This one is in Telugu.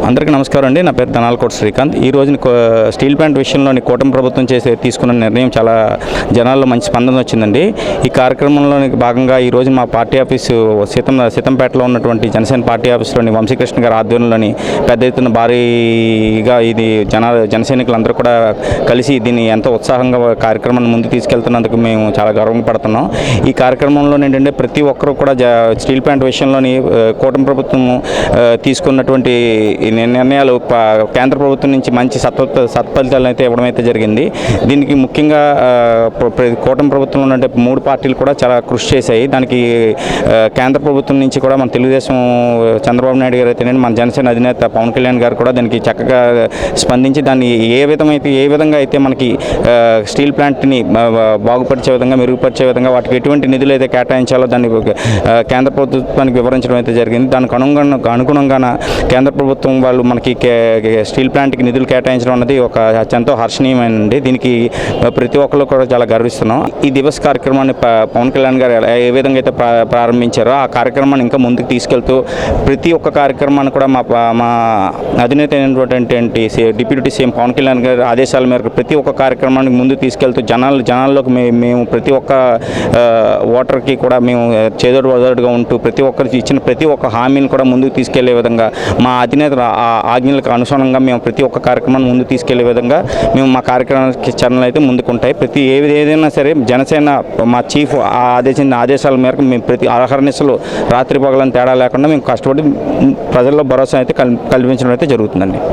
అందరికీ నమస్కారం అండి. నా పేరు ధనాలకోట శ్రీకాంత్. ఈ రోజున స్టీల్ ప్లాంట్ విషయంలోని కూటమి ప్రభుత్వం తీసుకున్న నిర్ణయం చాలా జనాల్లో మంచి స్పందన వచ్చిందండి. ఈ కార్యక్రమంలోని భాగంగా ఈ రోజు మా పార్టీ ఆఫీసు సీతంపేటలో ఉన్నటువంటి జనసేన పార్టీ ఆఫీసులోని వంశీకృష్ణ గారి ఆధ్వర్యంలోని పెద్ద ఎత్తున భారీగా ఇది జనసైనికులందరూ కూడా కలిసి దీన్ని ఎంతో ఉత్సాహంగా కార్యక్రమాన్ని ముందుకు తీసుకెళ్తున్నందుకు మేము చాలా గర్వపడుతున్నాం. ఈ కార్యక్రమంలో ఏంటంటే ప్రతి ఒక్కరూ కూడా స్టీల్ ప్లాంట్ విషయంలోని కూటమి ప్రభుత్వం తీసుకున్నటువంటి నిర్ణయాలు కేంద్ర ప్రభుత్వం నుంచి మంచి సత్ఫలితాలను అయితే ఇవ్వడం అయితే జరిగింది. దీనికి ముఖ్యంగా కూటమి ప్రభుత్వంలో ఉన్నట్టు 3 పార్టీలు కూడా చాలా కృషి చేశాయి. దానికి కేంద్ర ప్రభుత్వం నుంచి కూడా మన తెలుగుదేశం చంద్రబాబు నాయుడు గారు అయితే మన జనసేన అధినేత పవన్ కళ్యాణ్ గారు కూడా దానికి చక్కగా స్పందించి దాన్ని ఏ విధంగా అయితే మనకి స్టీల్ ప్లాంట్ని బాగుపరిచే విధంగా మెరుగుపరిచే విధంగా వాటికి ఎటువంటి నిధులు అయితే కేటాయించాలో దాన్ని కేంద్ర ప్రభుత్వానికి వివరించడం అయితే జరిగింది. దానికి అనుగుణంగా కేంద్ర ప్రభుత్వం వాళ్ళు మనకి స్టీల్ ప్లాంట్కి నిధులు కేటాయించడం అన్నది ఒక ఎంతో హర్షణీయమైనది. దీనికి ప్రతి ఒక్కరు కూడా చాలా గర్విస్తున్నాం. ఈ దివస్ కార్యక్రమాన్ని పవన్ కళ్యాణ్ గారు ఏ విధంగా అయితే ప్రారంభించారో ఆ కార్యక్రమాన్ని ఇంకా ముందుకు తీసుకెళ్తూ ప్రతి ఒక్క కార్యక్రమాన్ని కూడా మా అధినేత అయినటువంటి డిప్యూటీ సీఎం పవన్ కళ్యాణ్ గారి ఆదేశాల మేరకు ప్రతి ఒక్క కార్యక్రమాన్ని ముందుకు తీసుకెళ్తూ జనాల్లోకి మేము ప్రతి ఒక్క ఓటర్కి కూడా మేము చేదోడుగా ఉంటూ ప్రతి ఒక్కరికి ఇచ్చిన ప్రతి ఒక్క హామీని కూడా ముందుకు తీసుకెళ్లే విధంగా మా అధినేత ఆజ్ఞలకు అనుసరణంగా మేము ప్రతి ఒక్క కార్యక్రమాన్ని ముందుకు తీసుకెళ్లే విధంగా మేము మా కార్యక్రమానికి చరణాలు అయితే ముందుకుంటాయి. ఏదైనా సరే జనసేన మా చీఫ్ ఆదేశించిన ఆదేశాల మేరకు మేము ప్రతి అహర్నిశలు రాత్రి పగలని తేడా లేకుండా మేము కష్టపడి ప్రజల్లో భరోసా అయితే కల్పించడం అయితే జరుగుతుందండి.